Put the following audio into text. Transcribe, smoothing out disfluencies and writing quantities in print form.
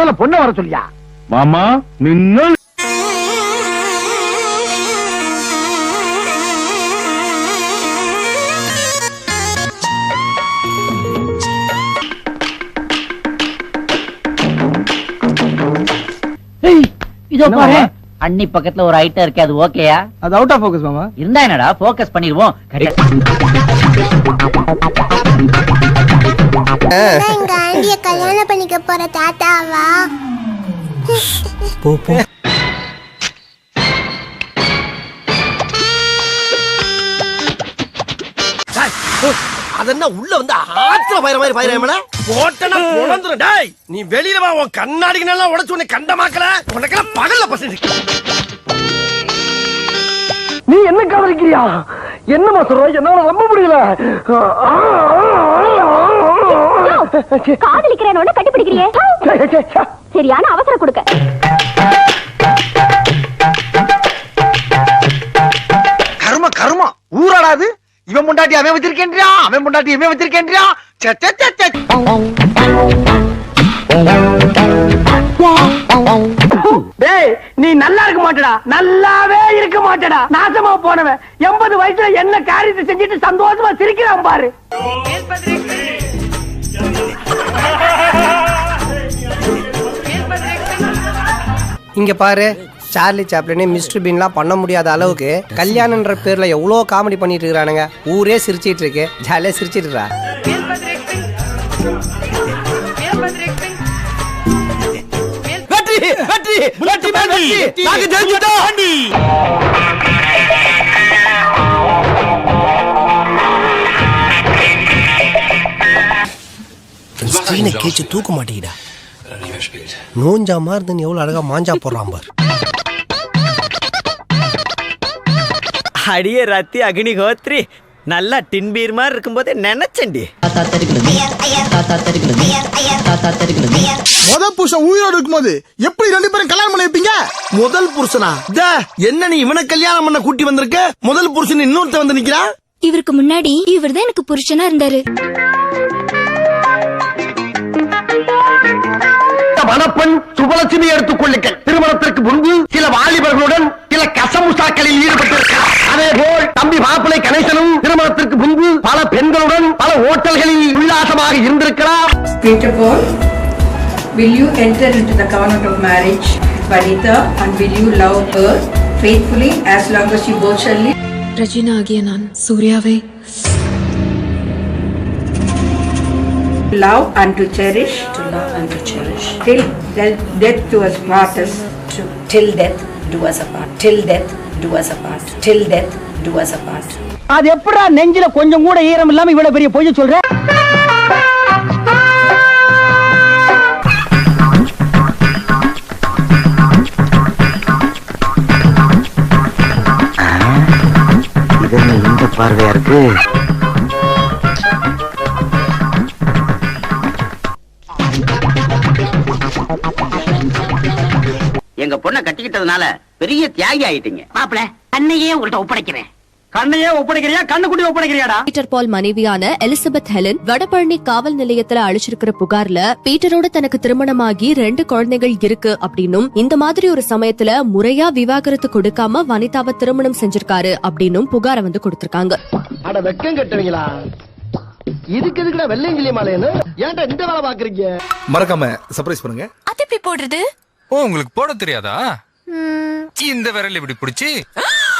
முதல்ல பொண்ணை வர சொல்லியா? மாமா மின்னல். இதோ பாரு, அண்ணி பக்கத்துல ஒரு ஐட்டம் இருக்கு, அது ஓகேயா? அது அவுட் ஆஃப் ஃபோக்கஸ் மாமா. இருந்தா என்னடா, ஃபோக்கஸ் பண்ணிடுவோம். எங்க ஆண்டிய கல்யாணம் பண்ணிக்க போற தாத்தாவா? போ போ. அதென்ன உள்ள வந்து ஆத்திர பயிர மாதிரி பயிரமல போட்டனா பொளந்துற. டேய் நீ வெளியில வா, உன் கண்ணாடிக்கு நல்லா உடைச்சு உன்னை கண்டமாக்கல. உனக்கெல்லாம் பகல்ல பசங்க. நீ என்ன காதலிக்கிறியா? என்னமா சொல்ற? என்னால நம்ப முடியல. காதலிக்கிறேன்னு கட்டிப்பிடிக்கிறியே, சரியான அவசரம் கொடுக்க. கர்ம கர்மா ஊராடாது. இவன் முண்டாட்டி அவன் வச்சிருக்கேன்றியா, அவன் முண்டாட்டி இவன் வச்சிருக்கேன்றியா. டேய் நீ நல்லா இருக்க மாட்டடா, நல்லாவே இருக்க மாட்டடா. நாசமா போனவன் 80 வயசுல என்ன காரியத்தை செஞ்சுட்டு சந்தோஷமா சிரிக்கிறான் பாரு. இங்க பாரு, சார்லி சாப்ளினே மிஸ்டர் பீன்லாம் பண்ண முடியாத அளவுக்கு கல்யாணன்ற பேர்ல எவ்வளவு காமெடி பண்ணிட்டு இருக்கானுங்க. ஊரே சிரிச்சிட்டு இருக்கு, ஜாலியா சிரிச்சிட்டு இருக்கா. ஸ்கிரீனை கேச்சு தூக்க மாட்டேங்கடா. நோஞ்சா மாதிரி எவ்வளவு அழகா மாஞ்சா போடுறான் பார். அடியே ராத்தி அக்னிஹோத்ரி, நல்லா டின்பீர் மாதிரி இருக்கும்போதே நினைச்சண்டி. முதல் புருஷன் உயிரோடு இருக்கும்போது எப்படி 2 பேரும் கல்யாணம் பண்ணி வைப்பீங்க? முதல் புருஷனா? என்ன நீ இவனை கல்யாணம் பண்ண கூட்டி வந்திருக்க? முதல் புருஷன் இன்னொருத்த வந்து நிக்கிறா. இவருக்கு முன்னாடி இவர்தான் எனக்கு புருஷனா இருந்தாரு. மணப்பெண் சுபலட்சுமி எடுத்துக் கொள்ளுங்கள். திருமணத்திற்கு முன்பு சில வாலிபர்களுடன் சில கசமுசாக்களில் ஈடுபட்டிருக்கிறார். அதே போல் தம்பி மாப்பிள்ளை கணேசனும் திருமணத்திற்கு முன்பு பல பெண்களுடன் பல ஓட்டல்களில் உல்லாசமாக இருந்திருக்கிறார். Peter Paul, will you enter into the covenant of marriage, Vanita, and will you love her faithfully as long as you both shall live? Rajina ஆகிய நான் சூர்யாவை Love and to cherish, till death do us part, till death do us apart, till death do us apart, till death do us apart. அது எப்படா நெஞ்சில கொஞ்சம் கூட ஈரம் இல்லாம இவ்வளவு பெரிய பொய் சொல்ற? இது இந்த பார்வையா இருக்கு. எங்க பொண்ணை கட்டிக்கிட்டதுனால பெரிய தியாகி ஆயிட்டீங்க. மாப்பிள்ள, அன்னையே உங்கள்ட்ட ஒப்படைக்கிறேன். கண்ணையே ஒப்படைக்கிறியா, கண்ணுக்குட்டி ஒப்படைக்கிறியாடா? பீட்டர் பால் மனைவியான எலிசபெத் ஹெலன் வடபழனி காவல் நிலையத்துல அழிச்சிருக்கிற புகார்ல பீட்டரோட தனக்கு திருமணமாகி 2 குழந்தைகள் இருக்கு அப்படின்னும், இந்த மாதிரி ஒரு சமயத்துல முறையா விவாகரத்து கொடுக்காம வனிதாவை திருமணம் செஞ்சிருக்காரு அப்படின்னும் புகார வந்து கொடுத்திருக்காங்க. அட வெக்கம் கட்டுவீங்களா? இதுக்கு எதுக்குடா வெள்ளையங்கிலி மாலைன்னு ஏன்டா இந்த வேலை பாக்குறீங்க? மறக்காம சர்ப்ரைஸ் பண்ணுங்க. அது எப்படி போடுறது? ஓ, உங்களுக்கு போட தெரியாதா? இந்த விரல் இப்படி பிடிச்சி